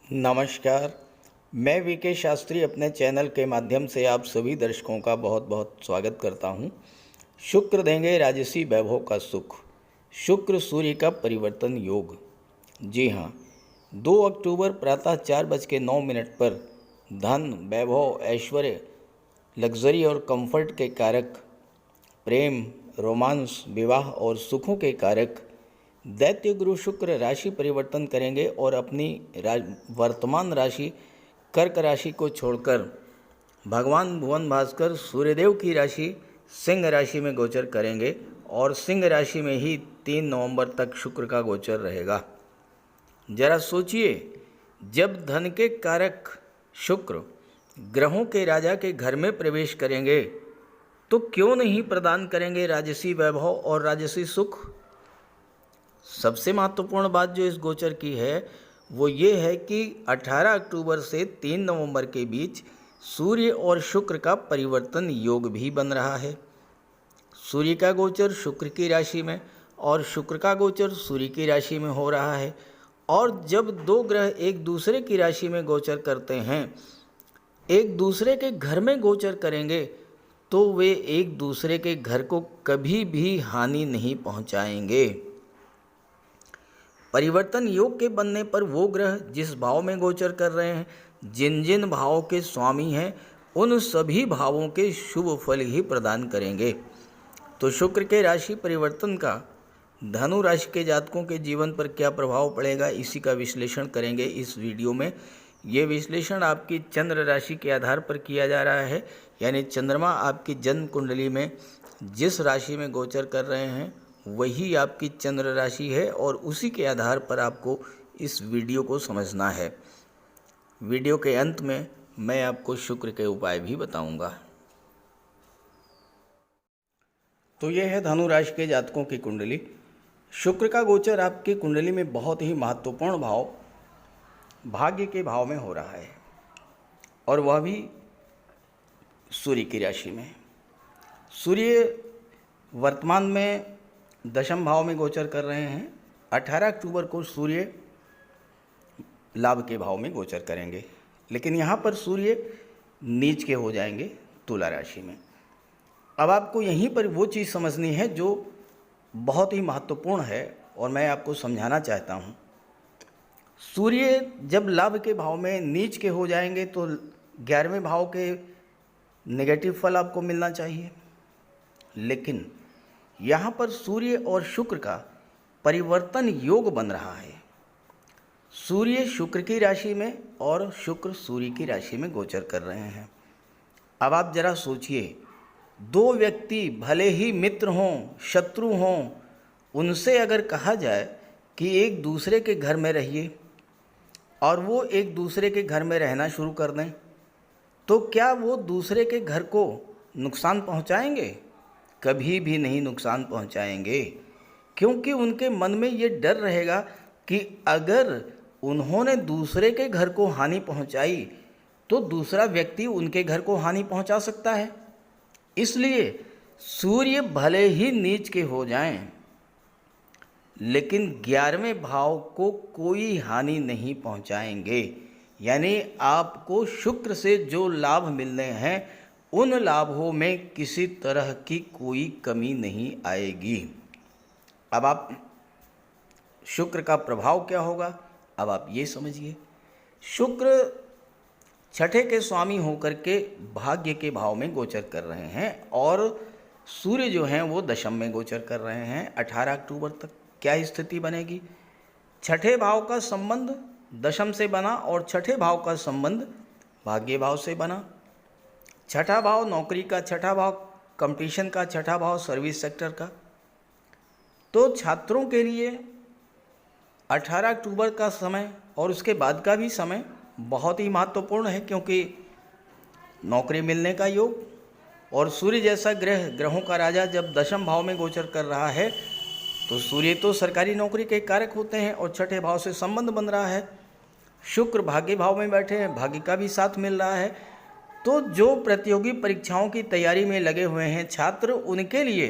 नमस्कार। मैं वीके शास्त्री अपने चैनल के माध्यम से आप सभी दर्शकों का बहुत बहुत स्वागत करता हूं। शुक्र देंगे राजसी वैभव का सुख, शुक्र सूर्य का परिवर्तन योग। जी हाँ, 2 अक्टूबर प्रातः 4:09 पर धन, वैभव, ऐश्वर्य, लग्जरी और कंफर्ट के कारक, प्रेम, रोमांस, विवाह और सुखों के कारक दैत्य गुरु शुक्र राशि परिवर्तन करेंगे और अपनी वर्तमान राशि कर्क राशि को छोड़कर भगवान भुवन भास्कर सूर्यदेव की राशि सिंह राशि में गोचर करेंगे और सिंह राशि में ही 3 नवंबर तक शुक्र का गोचर रहेगा। जरा सोचिए, जब धन के कारक शुक्र ग्रहों के राजा के घर में प्रवेश करेंगे तो क्यों नहीं प्रदान करेंगे राजसी वैभव और राजसी सुख। सबसे महत्वपूर्ण बात जो इस गोचर की है वो ये है कि 18 अक्टूबर से 3 नवंबर के बीच सूर्य और शुक्र का परिवर्तन योग भी बन रहा है। सूर्य का गोचर शुक्र की राशि में और शुक्र का गोचर सूर्य की राशि में हो रहा है, और जब दो ग्रह एक दूसरे की राशि में गोचर करते हैं, एक दूसरे के घर में गोचर करेंगे तो वे एक दूसरे के घर को कभी भी हानि नहीं पहुंचाएंगे। परिवर्तन योग के बनने पर वो ग्रह जिस भाव में गोचर कर रहे हैं, जिन जिन भावों के स्वामी हैं, उन सभी भावों के शुभ फल ही प्रदान करेंगे। तो शुक्र के राशि परिवर्तन का धनु राशि के जातकों के जीवन पर क्या प्रभाव पड़ेगा, इसी का विश्लेषण करेंगे इस वीडियो में। ये विश्लेषण आपकी चंद्र राशि के आधार पर किया जा रहा है, यानी चंद्रमा आपकी जन्म कुंडली में जिस राशि में गोचर कर रहे हैं वही आपकी चंद्र राशि है, और उसी के आधार पर आपको इस वीडियो को समझना है। वीडियो के अंत में मैं आपको शुक्र के उपाय भी बताऊंगा। तो यह है धनु राशि के जातकों की कुंडली। शुक्र का गोचर आपकी कुंडली में बहुत ही महत्वपूर्ण भाव भाग्य के भाव में हो रहा है, और वह भी सूर्य की राशि में। सूर्य वर्तमान में दशम भाव में गोचर कर रहे हैं। 18 अक्टूबर को सूर्य लाभ के भाव में गोचर करेंगे, लेकिन यहाँ पर सूर्य नीच के हो जाएंगे तुला राशि में। अब आपको यहीं पर वो चीज़ समझनी है जो बहुत ही महत्वपूर्ण है, और मैं आपको समझाना चाहता हूँ। सूर्य जब लाभ के भाव में नीच के हो जाएंगे तो 11वें भाव के नेगेटिव फल आपको मिलना चाहिए, लेकिन यहाँ पर सूर्य और शुक्र का परिवर्तन योग बन रहा है। सूर्य शुक्र की राशि में और शुक्र सूर्य की राशि में गोचर कर रहे हैं। अब आप जरा सोचिए, दो व्यक्ति भले ही मित्र हों, शत्रु हों, उनसे अगर कहा जाए कि एक दूसरे के घर में रहिए और वो एक दूसरे के घर में रहना शुरू कर दें, तो क्या वो दूसरे के घर को नुकसान पहुंचाएंगे? कभी भी नहीं नुकसान पहुंचाएंगे, क्योंकि उनके मन में ये डर रहेगा कि अगर उन्होंने दूसरे के घर को हानि पहुंचाई तो दूसरा व्यक्ति उनके घर को हानि पहुंचा सकता है। इसलिए सूर्य भले ही नीच के हो जाएं, लेकिन 11वें भाव को कोई हानि नहीं पहुंचाएंगे। यानी आपको शुक्र से जो लाभ मिलने हैं उन लाभों में किसी तरह की कोई कमी नहीं आएगी। अब आप शुक्र का प्रभाव क्या होगा, अब आप ये समझिए। शुक्र छठे के स्वामी होकर के भाग्य के भाव में गोचर कर रहे हैं, और सूर्य जो हैं वो दशम में गोचर कर रहे हैं 18 अक्टूबर तक। क्या स्थिति बनेगी? छठे भाव का संबंध दशम से बना और छठे भाव का संबंध भाग्य भाव से बना। छठा भाव नौकरी का, छठा भाव कंपटीशन का, छठा भाव सर्विस सेक्टर का। तो छात्रों के लिए 18 अक्टूबर का समय और उसके बाद का भी समय बहुत ही महत्वपूर्ण है, क्योंकि नौकरी मिलने का योग, और सूर्य जैसा ग्रहों का राजा जब दशम भाव में गोचर कर रहा है तो सूर्य तो सरकारी नौकरी के कारक होते हैं, और छठे भाव से संबंध बन रहा है। शुक्र भाग्य भाव में बैठे हैं, भाग्य का भी साथ मिल रहा है। तो जो प्रतियोगी परीक्षाओं की तैयारी में लगे हुए हैं छात्र, उनके लिए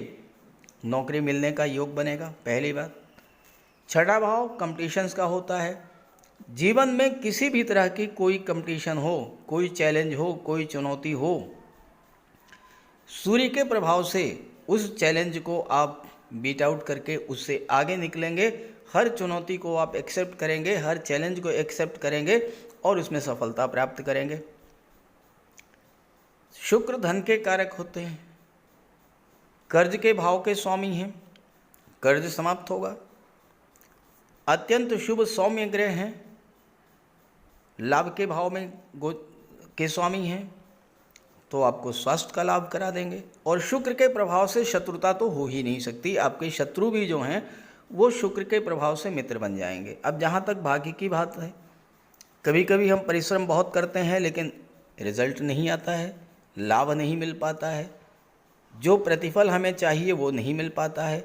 नौकरी मिलने का योग बनेगा। पहली बात। छठा भाव कंपटीशंस का होता है, जीवन में किसी भी तरह की कोई कंपटीशन हो, कोई चैलेंज हो, कोई चुनौती हो, सूर्य के प्रभाव से उस चैलेंज को आप बीट आउट करके उससे आगे निकलेंगे। हर चुनौती को आप एक्सेप्ट करेंगे, हर चैलेंज को एक्सेप्ट करेंगे और उसमें सफलता प्राप्त करेंगे। शुक्र धन के कारक होते हैं, कर्ज के भाव के स्वामी हैं, कर्ज समाप्त होगा। अत्यंत शुभ सौम्य ग्रह हैं, लाभ के भाव में के स्वामी हैं, तो आपको स्वास्थ्य का लाभ करा देंगे। और शुक्र के प्रभाव से शत्रुता तो हो ही नहीं सकती, आपके शत्रु भी जो हैं वो शुक्र के प्रभाव से मित्र बन जाएंगे। अब जहाँ तक भाग्य की बात है, कभी कभी हम परिश्रम बहुत करते हैं लेकिन रिजल्ट नहीं आता है, लाभ नहीं मिल पाता है, जो प्रतिफल हमें चाहिए वो नहीं मिल पाता है।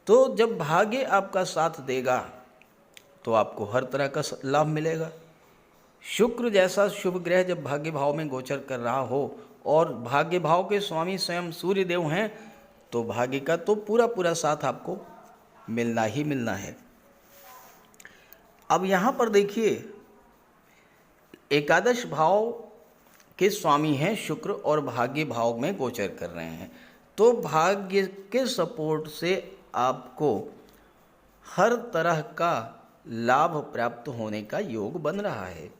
तो जब भाग्य आपका साथ देगा तो आपको हर तरह का लाभ मिलेगा। शुक्र जैसा शुभ ग्रह जब भाग्य भाव में गोचर कर रहा हो और भाग्य भाव के स्वामी स्वयं सूर्य देव हैं, तो भाग्य का तो पूरा पूरा साथ आपको मिलना ही मिलना है। अब यहाँ पर देखिए, एकादश भाव के स्वामी हैं शुक्र और भाग्य भाव में गोचर कर रहे हैं, तो भाग्य के सपोर्ट से आपको हर तरह का लाभ प्राप्त होने का योग बन रहा है,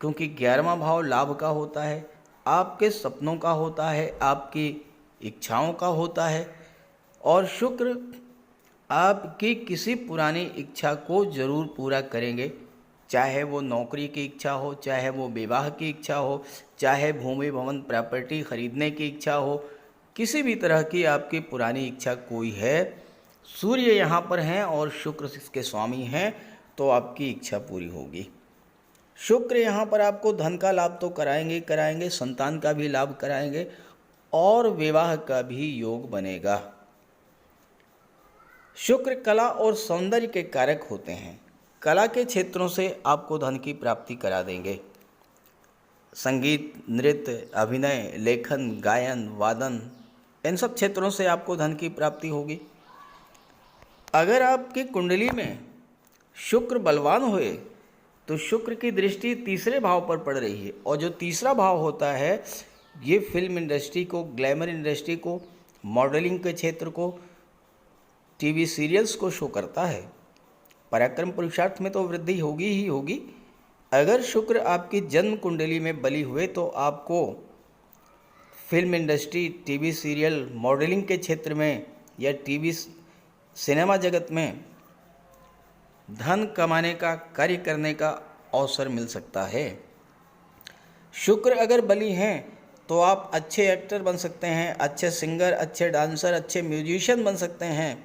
क्योंकि 11वां भाव लाभ का होता है, आपके सपनों का होता है, आपकी इच्छाओं का होता है। और शुक्र आपकी किसी पुरानी इच्छा को ज़रूर पूरा करेंगे, चाहे वो नौकरी की इच्छा हो, चाहे वो विवाह की इच्छा हो, चाहे भूमि भवन प्रॉपर्टी खरीदने की इच्छा हो, किसी भी तरह की आपकी पुरानी इच्छा कोई है, सूर्य यहाँ पर हैं और शुक्र इसके स्वामी हैं, तो आपकी इच्छा पूरी होगी। शुक्र यहाँ पर आपको धन का लाभ तो कराएंगे, संतान का भी लाभ कराएंगे और विवाह का भी योग बनेगा। शुक्र कला और सौंदर्य के कारक होते हैं, कला के क्षेत्रों से आपको धन की प्राप्ति करा देंगे। संगीत, नृत्य, अभिनय, लेखन, गायन, वादन, इन सब क्षेत्रों से आपको धन की प्राप्ति होगी। अगर आपकी कुंडली में शुक्र बलवान हुए तो शुक्र की दृष्टि तीसरे भाव पर पड़ रही है, और जो तीसरा भाव होता है ये फिल्म इंडस्ट्री को, ग्लैमर इंडस्ट्री को, मॉडलिंग के क्षेत्र को, टीवी सीरियल्स को शो करता है। पराक्रम पुरुषार्थ में तो वृद्धि होगी ही होगी। अगर शुक्र आपकी जन्म कुंडली में बली हुए तो आपको film industry, TV serial, modelling के क्षेत्र में या टीवी सिनेमा जगत में धन कमाने का, कार्य करने का अवसर मिल सकता है। शुक्र अगर बली हैं तो आप अच्छे एक्टर बन सकते हैं, अच्छे सिंगर, अच्छे डांसर, अच्छे म्यूजिशियन बन सकते हैं,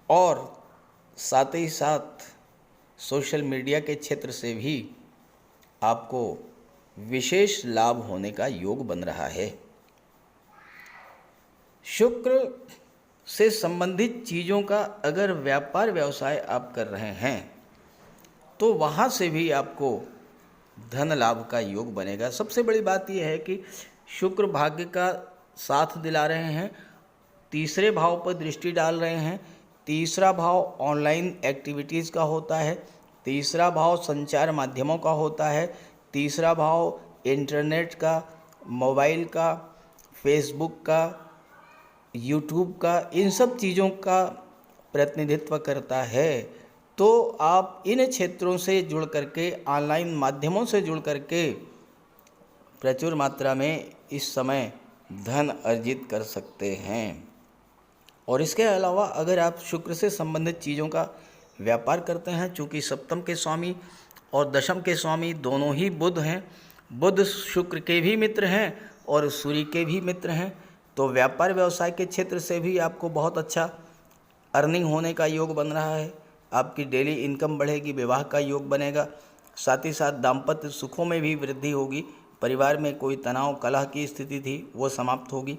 और साथ ही साथ सोशल मीडिया के क्षेत्र से भी आपको विशेष लाभ होने का योग बन रहा है। शुक्र से संबंधित चीज़ों का अगर व्यापार व्यवसाय आप कर रहे हैं तो वहाँ से भी आपको धन लाभ का योग बनेगा। सबसे बड़ी बात यह है कि शुक्र भाग्य का साथ दिला रहे हैं, तीसरे भाव पर दृष्टि डाल रहे हैं। तीसरा भाव ऑनलाइन एक्टिविटीज़ का होता है, तीसरा भाव संचार माध्यमों का होता है, तीसरा भाव इंटरनेट का, मोबाइल का, फेसबुक का, यूट्यूब का, इन सब चीज़ों का प्रतिनिधित्व करता है। तो आप इन क्षेत्रों से जुड़ करके, ऑनलाइन माध्यमों से जुड़ करके प्रचुर मात्रा में इस समय धन अर्जित कर सकते हैं। और इसके अलावा अगर आप शुक्र से संबंधित चीज़ों का व्यापार करते हैं, चूँकि सप्तम के स्वामी और दशम के स्वामी दोनों ही बुध हैं, बुध शुक्र के भी मित्र हैं और सूर्य के भी मित्र हैं, तो व्यापार व्यवसाय के क्षेत्र से भी आपको बहुत अच्छा अर्निंग होने का योग बन रहा है। आपकी डेली इनकम बढ़ेगी, विवाह का योग बनेगा, साथ ही साथ दाम्पत्य सुखों में भी वृद्धि होगी। परिवार में कोई तनाव, कलह की स्थिति थी वो समाप्त होगी।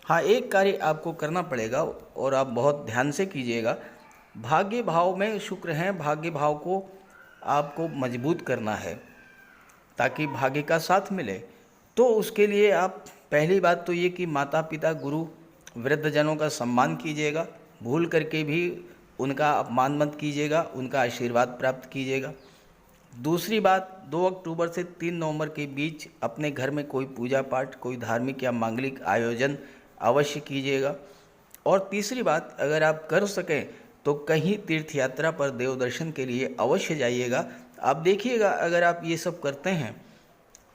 हाँ, एक कार्य आपको करना पड़ेगा और आप बहुत ध्यान से कीजिएगा। भाग्य भाव में शुक्र हैं, भाग्य भाव को आपको मजबूत करना है ताकि भाग्य का साथ मिले। तो उसके लिए आप पहली बात तो ये कि माता पिता, गुरु, वृद्धजनों का सम्मान कीजिएगा। भूल करके भी उनका अपमान मत कीजिएगा, उनका आशीर्वाद प्राप्त कीजिएगा। दूसरी बात, 2 अक्टूबर से 3 नवंबर के बीच अपने घर में कोई पूजा पाठ, कोई धार्मिक या मांगलिक आयोजन अवश्य कीजिएगा। और तीसरी बात, अगर आप कर सकें तो कहीं तीर्थ यात्रा पर देव दर्शन के लिए अवश्य जाइएगा। आप देखिएगा, अगर आप ये सब करते हैं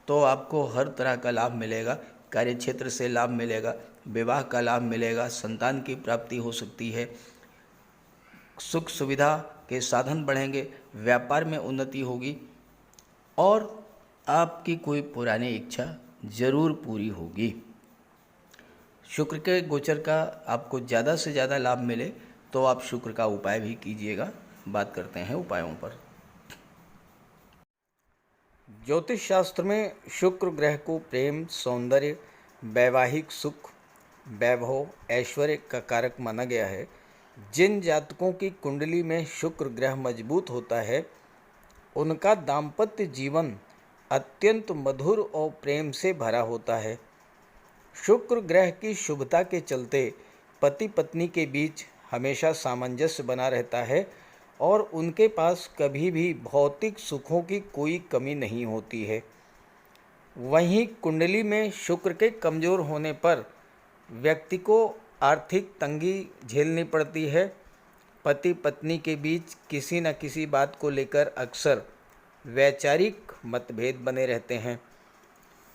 तो आपको हर तरह का लाभ मिलेगा। कार्यक्षेत्र से लाभ मिलेगा, विवाह का लाभ मिलेगा, संतान की प्राप्ति हो सकती है, सुख सुविधा के साधन बढ़ेंगे, व्यापार में उन्नति होगी और आपकी कोई पुरानी इच्छा जरूर पूरी होगी। शुक्र के गोचर का आपको ज़्यादा से ज़्यादा लाभ मिले तो आप शुक्र का उपाय भी कीजिएगा। बात करते हैं उपायों पर। ज्योतिष शास्त्र में शुक्र ग्रह को प्रेम, सौंदर्य, वैवाहिक सुख, वैभव, ऐश्वर्य का कारक माना गया है। जिन जातकों की कुंडली में शुक्र ग्रह मजबूत होता है उनका दाम्पत्य जीवन अत्यंत मधुर और प्रेम से भरा होता है। शुक्र ग्रह की शुभता के चलते पति पत्नी के बीच हमेशा सामंजस्य बना रहता है और उनके पास कभी भी भौतिक सुखों की कोई कमी नहीं होती है। वहीं कुंडली में शुक्र के कमज़ोर होने पर व्यक्ति को आर्थिक तंगी झेलनी पड़ती है। पति पत्नी के बीच किसी न किसी बात को लेकर अक्सर वैचारिक मतभेद बने रहते हैं।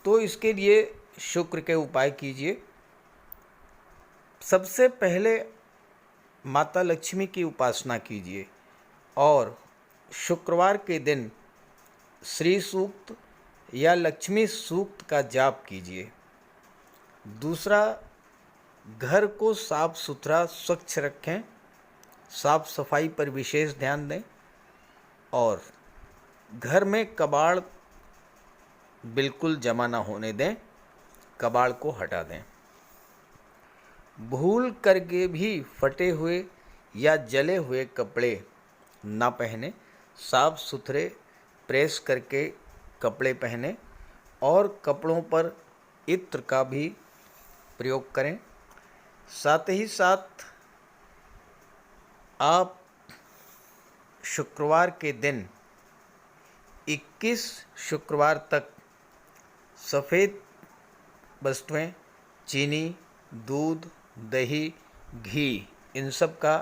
तो इसके लिए शुक्र के उपाय कीजिए। सबसे पहले माता लक्ष्मी की उपासना कीजिए और शुक्रवार के दिन श्री सूक्त या लक्ष्मी सूक्त का जाप कीजिए। दूसरा, घर को साफ सुथरा स्वच्छ रखें, साफ सफाई पर विशेष ध्यान दें और घर में कबाड़ बिल्कुल जमा ना होने दें, कबाड़ को हटा दें। भूल करके भी फटे हुए या जले हुए कपड़े ना पहने, साफ सुथरे प्रेस करके कपड़े पहने और कपड़ों पर इत्र का भी प्रयोग करें। साथ ही साथ आप शुक्रवार के दिन 21 शुक्रवार तक सफ़ेद वस्तुएं, चीनी, दूध, दही, घी, इन सब का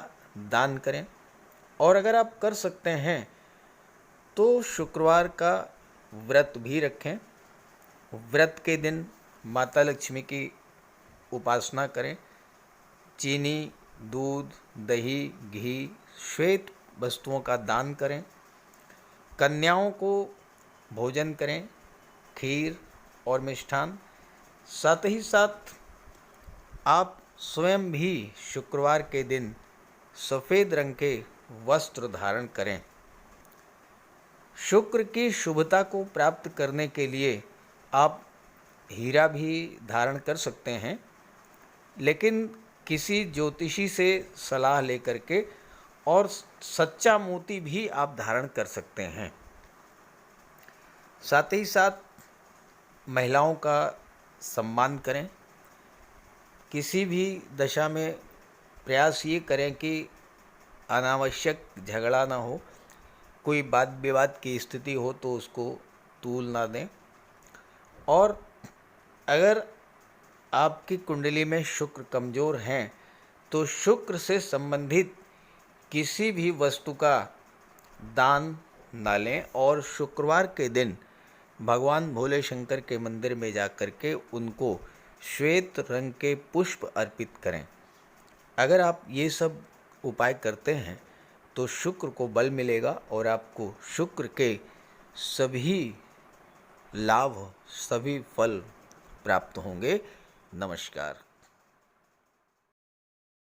दान करें। और अगर आप कर सकते हैं तो शुक्रवार का व्रत भी रखें। व्रत के दिन माता लक्ष्मी की उपासना करें। चीनी, दूध, दही, घी, श्वेत वस्तुओं का दान करें। कन्याओं को भोजन करें, खीर और मिष्ठान। साथ ही साथ आप स्वयं भी शुक्रवार के दिन सफ़ेद रंग के वस्त्र धारण करें। शुक्र की शुभता को प्राप्त करने के लिए आप हीरा भी धारण कर सकते हैं, लेकिन किसी ज्योतिषी से सलाह लेकर के, और सच्चा मोती भी आप धारण कर सकते हैं। साथ ही साथ महिलाओं का सम्मान करें। किसी भी दशा में प्रयास ये करें कि अनावश्यक झगड़ा ना हो, कोई वाद विवाद की स्थिति हो तो उसको तूल ना दें। और अगर आपकी कुंडली में शुक्र कमज़ोर हैं तो शुक्र से संबंधित किसी भी वस्तु का दान ना लें और शुक्रवार के दिन भगवान भोले शंकर के मंदिर में जाकर के उनको श्वेत रंग के पुष्प अर्पित करें। अगर आप ये सब उपाय करते हैं तो शुक्र को बल मिलेगा और आपको शुक्र के सभी लाभ, सभी फल प्राप्त होंगे। नमस्कार।